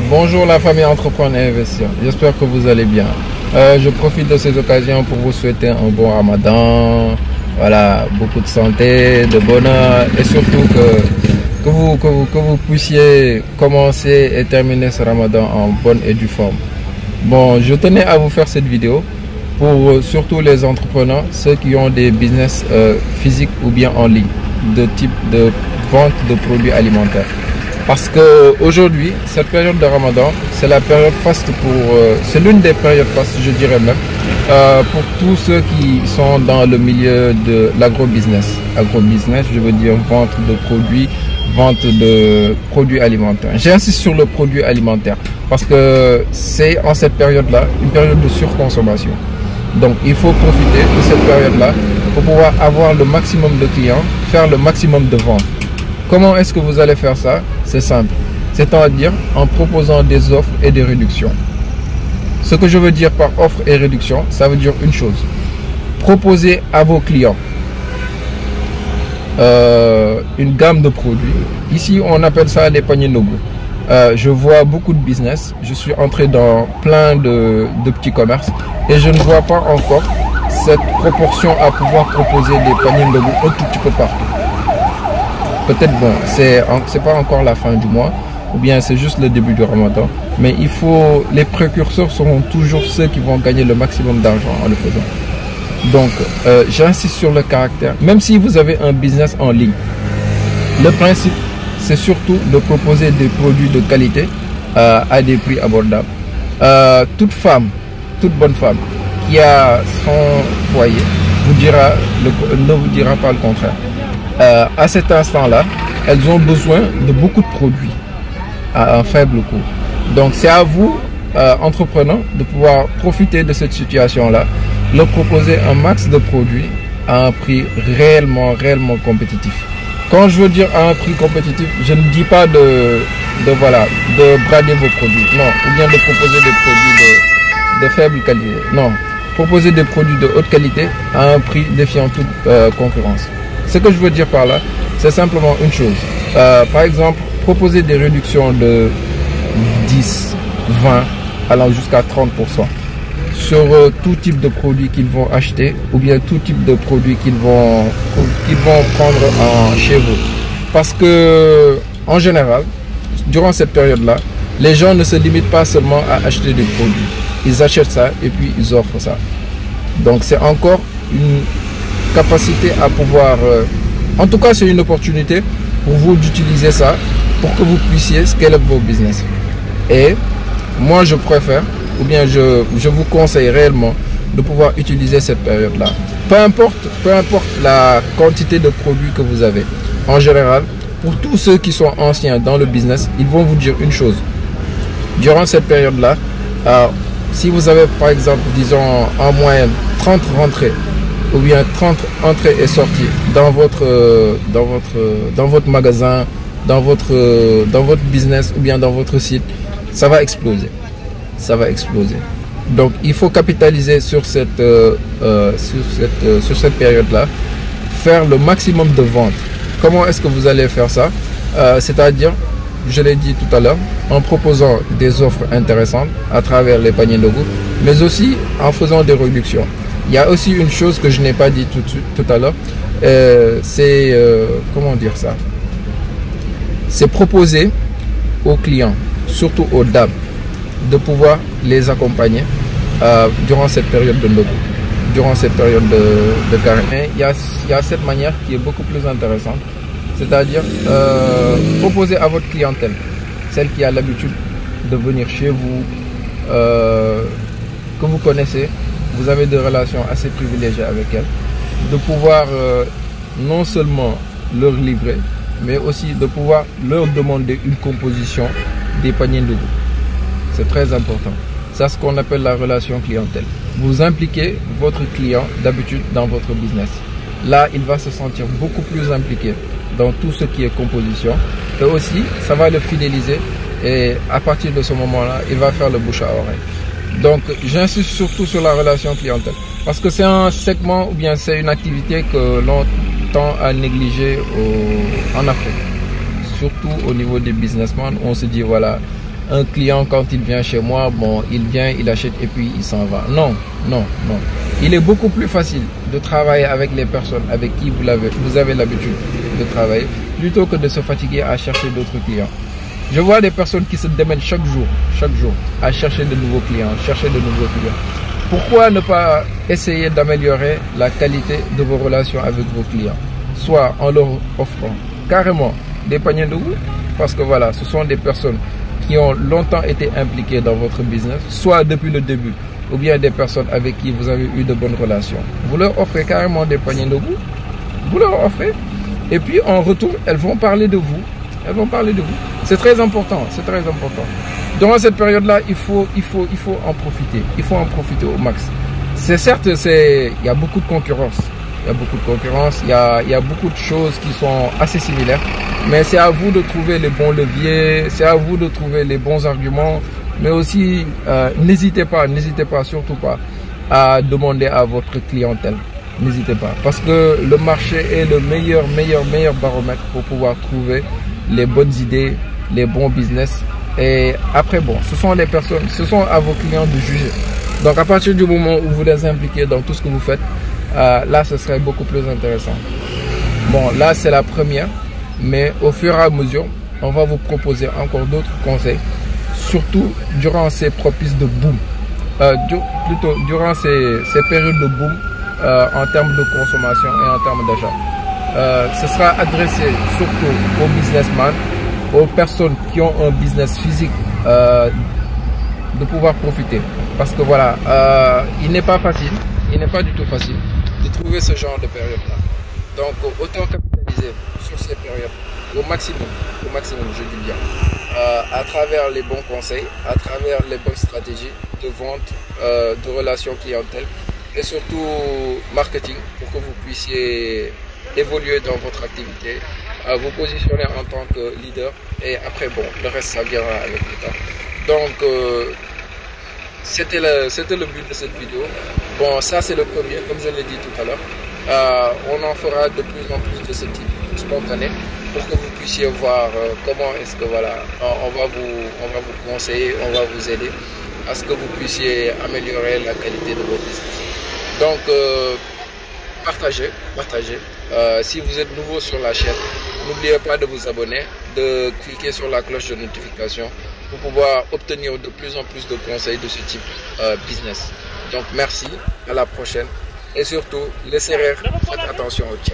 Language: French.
Bonjour la famille entreprendre et investir, j'espère que vous allez bien. Je profite de ces occasions pour vous souhaiter un bon ramadan, voilà, beaucoup de santé, de bonheur et surtout que vous puissiez commencer et terminer ce ramadan en bonne et due forme. Bon, je tenais à vous faire cette vidéo pour surtout les entrepreneurs, ceux qui ont des business physiques ou bien en ligne, de type de vente de produits alimentaires. Parce que aujourd'hui, cette période de Ramadan, c'est la période faste c'est l'une des périodes fastes, je dirais même, pour tous ceux qui sont dans le milieu de l'agrobusiness. Agrobusiness, je veux dire vente de produits alimentaires. J'insiste sur le produit alimentaire parce que c'est en cette période-là une période de surconsommation. Donc, il faut profiter de cette période-là pour pouvoir avoir le maximum de clients, faire le maximum de ventes. Comment est-ce que vous allez faire ça? C'est simple, c'est-à-dire en proposant des offres et des réductions. Ce que je veux dire par offre et réduction, ça veut dire une chose. Proposer à vos clients une gamme de produits. Ici, on appelle ça des paniers Nogo. Je vois beaucoup de business, je suis entré dans plein de petits commerces et je ne vois pas encore cette proportion à pouvoir proposer des paniers Nogo un tout petit peu partout. Peut-être bon, c'est pas encore la fin du mois, ou bien c'est juste le début du Ramadan, mais les précurseurs seront toujours ceux qui vont gagner le maximum d'argent en le faisant. Donc, j'insiste sur le caractère. Même si vous avez un business en ligne, le principe, c'est surtout de proposer des produits de qualité à des prix abordables. Toute bonne femme qui a son foyer ne vous dira pas le contraire. À cet instant-là, elles ont besoin de beaucoup de produits à un faible coût. Donc, c'est à vous, entrepreneurs, de pouvoir profiter de cette situation-là, leur proposer un max de produits à un prix réellement compétitif. Quand je veux dire à un prix compétitif, je ne dis pas de brader vos produits, non, ou bien de proposer des produits de faible qualité. Non, proposer des produits de haute qualité à un prix défiant toute concurrence. Ce que je veux dire par là, c'est simplement une chose. Par exemple, proposer des réductions de 10, 20, allant jusqu'à 30% sur tout type de produits qu'ils vont acheter ou bien tout type de produits qu'ils vont prendre chez vous. Parce que, en général, durant cette période-là, les gens ne se limitent pas seulement à acheter des produits. Ils achètent ça et puis ils offrent ça. Donc, c'est encore une capacité à pouvoir, en tout cas c'est une opportunité pour vous d'utiliser ça pour que vous puissiez scaler vos business. Et moi je préfère, ou bien je vous conseille réellement de pouvoir utiliser cette période là, peu importe la quantité de produits que vous avez. En général, pour tous ceux qui sont anciens dans le business, ils vont vous dire une chose. Durant cette période là, si vous avez par exemple, disons en moyenne 30 rentrées ou bien 30 entrées et sorties dans votre magasin, dans votre business ou bien dans votre site, ça va exploser. Ça va exploser. Donc il faut capitaliser sur cette période-là, faire le maximum de ventes. Comment est-ce que vous allez faire ça? C'est-à-dire, je l'ai dit tout à l'heure, en proposant des offres intéressantes à travers les paniers Nogo, mais aussi en faisant des réductions. Il y a aussi une chose que je n'ai pas dit tout à l'heure, c'est, comment dire ça? C'est proposer aux clients, surtout aux dames, de pouvoir les accompagner durant cette période de Nogo, durant cette période de carême. Il y a cette manière qui est beaucoup plus intéressante, c'est-à-dire proposer à votre clientèle, celle qui a l'habitude de venir chez vous, que vous connaissez, vous avez des relations assez privilégiées avec elles, de pouvoir non seulement leur livrer, mais aussi de pouvoir leur demander une composition des paniers Nogo. C'est très important. C'est ce qu'on appelle la relation clientèle. Vous impliquez votre client d'habitude dans votre business. Là, il va se sentir beaucoup plus impliqué dans tout ce qui est composition. Et aussi, ça va le fidéliser. Et à partir de ce moment-là, il va faire le bouche à oreille. Donc, j'insiste surtout sur la relation clientèle. Parce que c'est un segment ou bien c'est une activité que l'on tend à négliger en Afrique. Surtout au niveau des businessmen, on se dit voilà, un client, quand il vient chez moi, bon, il vient, il achète et puis il s'en va. Non, non, non. Il est beaucoup plus facile de travailler avec les personnes avec qui vous avez l'habitude de travailler, plutôt que de se fatiguer à chercher d'autres clients. Je vois des personnes qui se démènent chaque jour, à chercher de nouveaux clients, Pourquoi ne pas essayer d'améliorer la qualité de vos relations avec vos clients? Soit en leur offrant carrément des paniers de goût, parce que voilà, ce sont des personnes qui ont longtemps été impliquées dans votre business, soit depuis le début, ou bien des personnes avec qui vous avez eu de bonnes relations. Vous leur offrez carrément des paniers de goût, vous leur offrez, et puis en retour, elles vont parler de vous. C'est très important, Durant cette période-là, il faut en profiter. Il faut en profiter au max. C'est certes, il y a beaucoup de concurrence. Il y a beaucoup de choses qui sont assez similaires. Mais c'est à vous de trouver les bons leviers, c'est à vous de trouver les bons arguments. Mais aussi, n'hésitez pas, surtout pas, à demander à votre clientèle. N'hésitez pas. Parce que le marché est le meilleur baromètre pour pouvoir trouver les bonnes idées, les bons business. Et après, bon, ce sont à vos clients de juger. Donc, à partir du moment où vous les impliquez dans tout ce que vous faites, là, ce serait beaucoup plus intéressant. Bon, là, c'est la première. Mais au fur et à mesure, on va vous proposer encore d'autres conseils, surtout durant ces propices de boom. Plutôt, durant ces périodes de boom en termes de consommation et en termes d'achat. Ce sera adressé surtout aux businessmen, aux personnes qui ont un business physique, de pouvoir profiter. Parce que voilà, il n'est pas du tout facile de trouver ce genre de période-là. Donc autant capitaliser sur ces périodes au maximum, je dis bien, à travers les bons conseils, à travers les bonnes stratégies de vente, de relations clientèle et surtout marketing pour que vous puissiez évoluer dans votre activité, vous positionner en tant que leader et après bon, le reste ça viendra avec le temps. Donc c'était le but de cette vidéo. Bon, ça c'est le premier, comme je l'ai dit tout à l'heure. On en fera de plus en plus de ce type spontané pour que vous puissiez voir comment est-ce que voilà, on va vous conseiller, on va vous aider à ce que vous puissiez améliorer la qualité de votre business. Donc partagez. Si vous êtes nouveau sur la chaîne, n'oubliez pas de vous abonner, de cliquer sur la cloche de notification pour pouvoir obtenir de plus en plus de conseils de ce type business. Donc merci, à la prochaine et surtout, laissez rire, faites attention au chat.